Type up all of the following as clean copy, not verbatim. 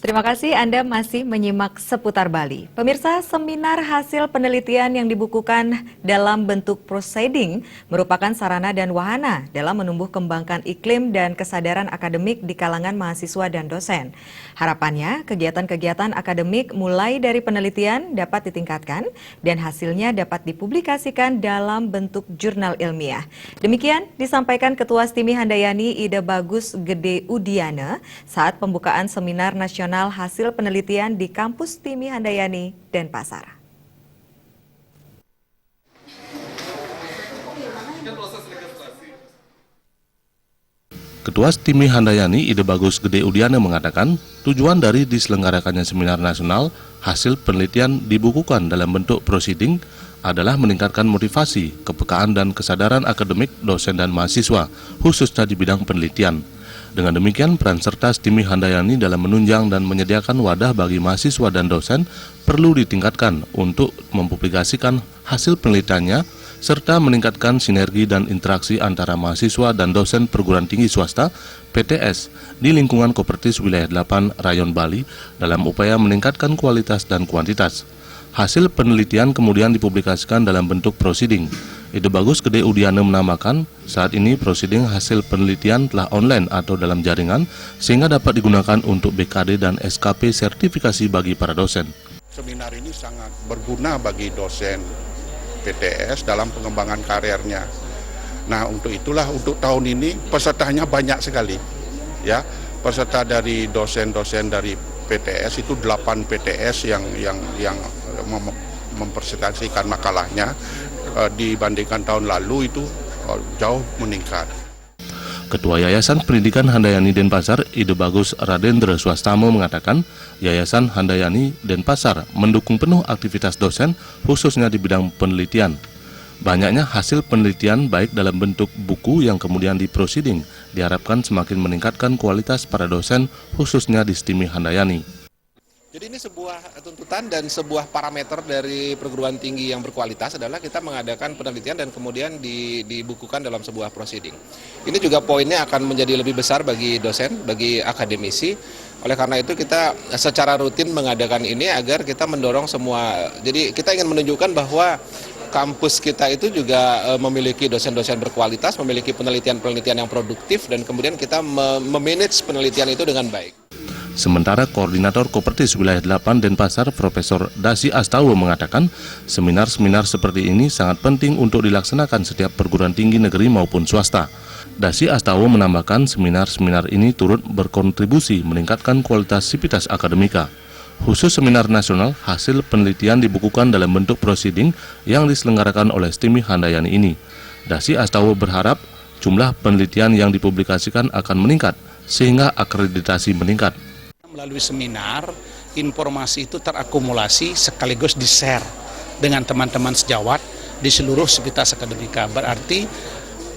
Terima kasih Anda masih menyimak Seputar Bali. Pemirsa, seminar hasil penelitian yang dibukukan dalam bentuk proceeding merupakan sarana dan wahana dalam menumbuh kembangkan iklim dan kesadaran akademik di kalangan mahasiswa dan dosen. Harapannya, kegiatan-kegiatan akademik mulai dari penelitian dapat ditingkatkan dan hasilnya dapat dipublikasikan dalam bentuk jurnal ilmiah. Demikian disampaikan Ketua STIMI Handayani Ida Bagus Gede Udiana saat pembukaan seminar nasional hasil penelitian di kampus STIMI Handayani, Denpasar. Ketua STIMI Handayani Ida Bagus Gede Udiana mengatakan tujuan dari diselenggarakannya seminar nasional hasil penelitian dibukukan dalam bentuk proceeding adalah meningkatkan motivasi, kepekaan dan kesadaran akademik dosen dan mahasiswa, khususnya di bidang penelitian. Dengan demikian, peran serta STIMI Handayani dalam menunjang dan menyediakan wadah bagi mahasiswa dan dosen perlu ditingkatkan untuk mempublikasikan hasil penelitiannya serta meningkatkan sinergi dan interaksi antara mahasiswa dan dosen perguruan tinggi swasta PTS di lingkungan Kopertis Wilayah 8 Rayon Bali dalam upaya meningkatkan kualitas dan kuantitas. Hasil penelitian kemudian dipublikasikan dalam bentuk proceeding. Ide Bagus Gede Udiana menambahkan, saat ini proceeding hasil penelitian telah online atau dalam jaringan sehingga dapat digunakan untuk BKD dan SKP sertifikasi bagi para dosen. Seminar ini sangat berguna bagi dosen PTS dalam pengembangan karirnya. Nah, untuk itulah untuk tahun ini pesertanya banyak sekali. Ya, peserta dari dosen-dosen dari PTS itu 8 PTS yang mempresentasikan makalahnya dibandingkan tahun lalu itu jauh meningkat. Ketua Yayasan Pendidikan Handayani Denpasar, Ide Bagus Radendra Swastamo mengatakan, Yayasan Handayani Denpasar mendukung penuh aktivitas dosen khususnya di bidang penelitian. Banyaknya hasil penelitian baik dalam bentuk buku yang kemudian di-proceeding diharapkan semakin meningkatkan kualitas para dosen khususnya di STIMI Handayani. Jadi ini sebuah tuntutan dan sebuah parameter dari perguruan tinggi yang berkualitas adalah kita mengadakan penelitian dan kemudian dibukukan dalam sebuah proceeding. Ini juga poinnya akan menjadi lebih besar bagi dosen, bagi akademisi. Oleh karena itu kita secara rutin mengadakan ini agar kita mendorong semua. Jadi kita ingin menunjukkan bahwa kampus kita itu juga memiliki dosen-dosen berkualitas, memiliki penelitian-penelitian yang produktif dan kemudian kita memanage penelitian itu dengan baik. Sementara Koordinator Kopertis Wilayah 8 Denpasar Profesor Dasi Astawa mengatakan seminar-seminar seperti ini sangat penting untuk dilaksanakan setiap perguruan tinggi negeri maupun swasta. Dasi Astawa menambahkan seminar-seminar ini turut berkontribusi meningkatkan kualitas sivitas akademika. Khusus seminar nasional, hasil penelitian dibukukan dalam bentuk proceeding yang diselenggarakan oleh STIMI Handayani ini. Dasi Astawa berharap jumlah penelitian yang dipublikasikan akan meningkat sehingga akreditasi meningkat. Melalui seminar, informasi itu terakumulasi sekaligus di-share dengan teman-teman sejawat di seluruh sivitas akademika. Berarti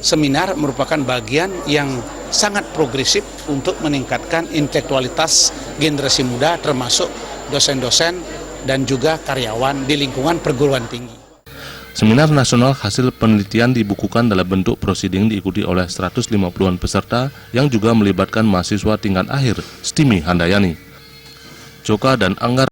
seminar merupakan bagian yang sangat progresif untuk meningkatkan intelektualitas generasi muda termasuk dosen-dosen dan juga karyawan di lingkungan perguruan tinggi. Seminar nasional hasil penelitian dibukukan dalam bentuk proceeding diikuti oleh 150-an peserta yang juga melibatkan mahasiswa tingkat akhir STIMI Handayani. Joka dan Anggar